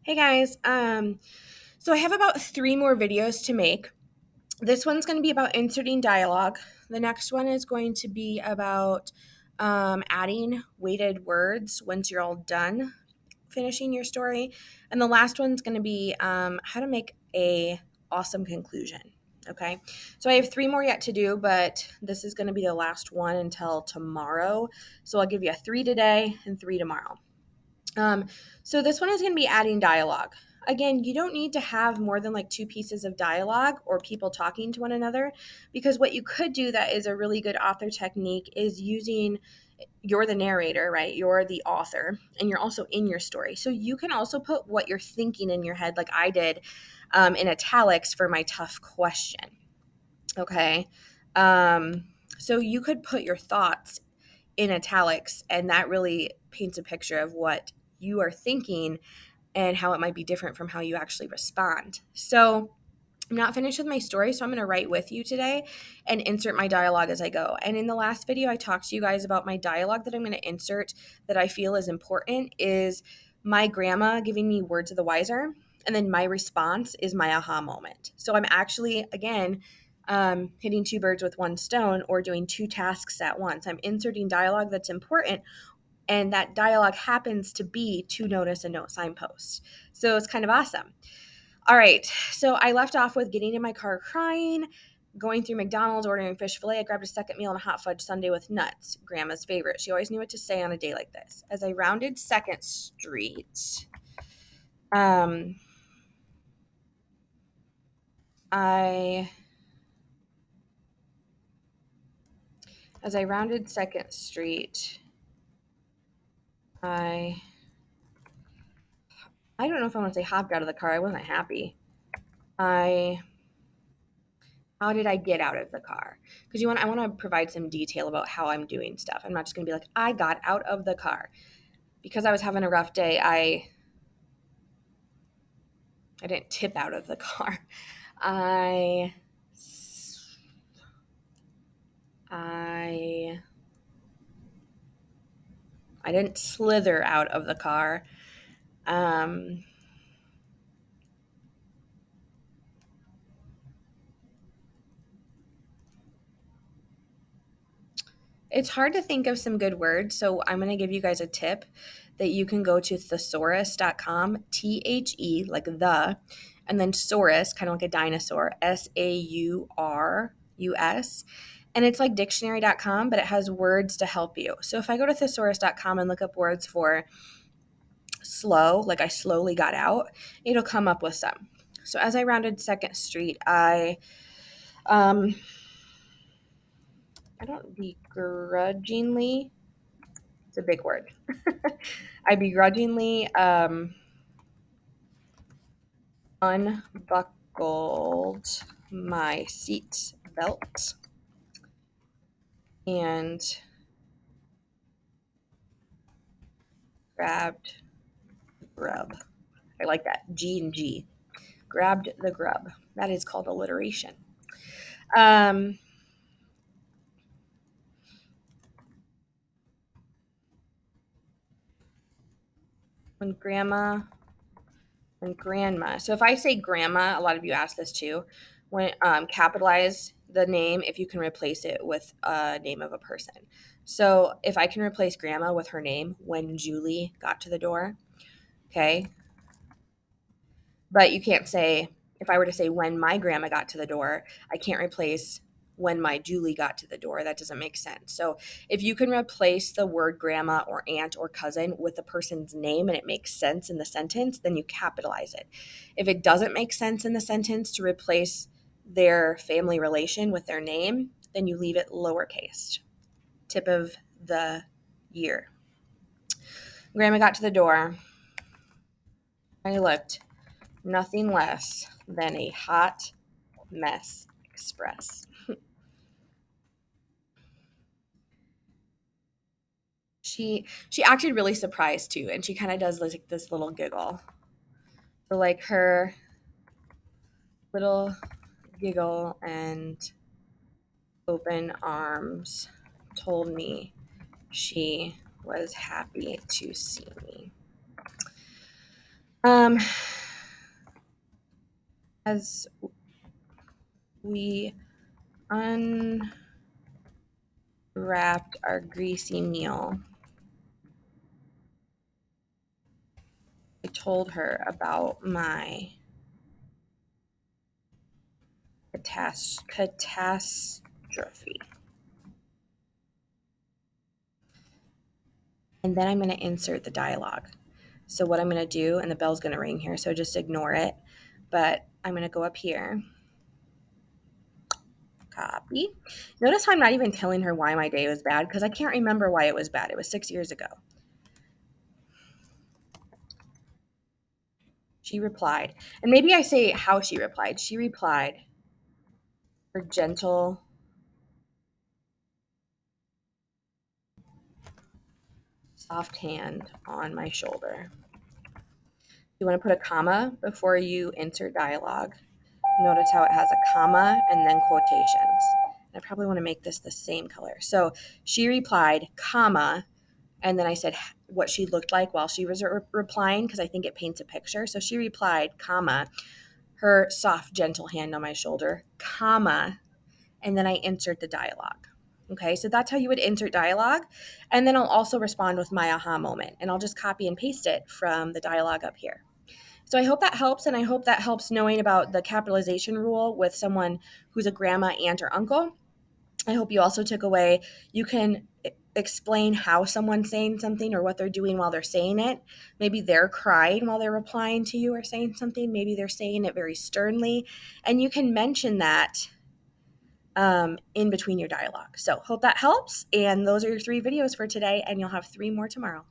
Hey guys, so I have about 3 more videos to make. This one's going to be about inserting dialogue. The next one is going to be about adding weighted words once you're all done finishing your story. And the last one's going to be how to make a awesome conclusion. Okay, so I have 3 more yet to do, but this is going to be the last one until tomorrow. So I'll give you 3 today and 3 tomorrow. So this one is going to be adding dialogue. Again, you don't need to have more than like 2 pieces of dialogue or people talking to one another, because what you could do that is a really good author technique is using you're the narrator, right? You're the author and you're also in your story. So you can also put what you're thinking in your head, like I did in italics for my tough question. Okay. So you could put your thoughts in italics, and that really paints a picture of what you are thinking and how it might be different from how you actually respond. So I'm not finished with my story, so I'm going to write with you today and insert my dialogue as I go. And in the last video, I talked to you guys about my dialogue that I'm going to insert that I feel is important is my grandma giving me words of the wiser, and then my response is my aha moment. So I'm actually, again, hitting 2 birds with 1 stone or doing 2 tasks at once. I'm inserting dialogue that's important, and that dialogue happens to be to notice a note signpost. So it's kind of awesome. All right, so I left off with getting in my car crying, going through McDonald's, ordering fish fillet. I grabbed a second meal and a hot fudge sundae with nuts, grandma's favorite. She always knew what to say on a day like this. As I rounded 2nd Street, um, I as I rounded 2nd Street, I don't know if I want to say hopped out of the car. I wasn't happy. How did I get out of the car? Because I want to provide some detail about how I'm doing stuff. I'm not just going to be like, I got out of the car. Because I was having a rough day, I didn't tip out of the car. I I I didn't slither out of the car. Um, it's hard to think of some good words, so I'm going to give you guys a tip that you can go to thesaurus.com, THE, like the, and then saurus, kind of like a dinosaur, SAURUS. And it's like dictionary.com, but it has words to help you. So if I go to thesaurus.com and look up words for slow, like I slowly got out, it'll come up with some. So as I rounded 2nd Street, I don't begrudgingly, it's a big word. I begrudgingly unbuckled my seat belt and grabbed the grub. I like that. G and G. Grabbed the grub. That is called alliteration. Um, when grandma and grandma. So if I say grandma, a lot of you ask this too. When capitalize the name if you can replace it with a name of a person. So if I can replace grandma with her name when Julie got to the door, okay? But you can't say, if I were to say when my grandma got to the door, I can't replace when my Julie got to the door. That doesn't make sense. So if you can replace the word grandma or aunt or cousin with the person's name and it makes sense in the sentence, then you capitalize it. If it doesn't make sense in the sentence to replace their family relation with their name, then you leave it lowercase. Tip of the year. Grandma got to the door. I looked. Nothing less than a hot mess express. She acted really surprised too, and she kind of does like this little giggle. So like her little giggle and open arms told me she was happy to see me. As we unwrapped our greasy meal, I told her about my catastrophe. And then I'm going to insert the dialogue. So what I'm going to do, and the bell's going to ring here, so just ignore it. But I'm going to go up here, copy. Notice how I'm not even telling her why my day was bad, because I can't remember why it was bad. It was 6 years ago. She replied. And maybe I say how she replied. She replied, her gentle, soft hand on my shoulder. You want to put a comma before you insert dialogue. Notice how it has a comma and then quotations. I probably want to make this the same color. So she replied, comma, and then I said what she looked like while she was replying, because I think it paints a picture. So she replied, comma, her soft, gentle hand on my shoulder, comma, and then I insert the dialogue. Okay, so that's how you would insert dialogue. And then I'll also respond with my aha moment, and I'll just copy and paste it from the dialogue up here. So I hope that helps, and I hope that helps knowing about the capitalization rule with someone who's a grandma, aunt, or uncle. I hope you also took away, you can explain how someone's saying something or what they're doing while they're saying it. Maybe they're crying while they're replying to you or saying something. Maybe they're saying it very sternly. And you can mention that in between your dialogue. So hope that helps. And those are your 3 videos for today, and you'll have 3 more tomorrow.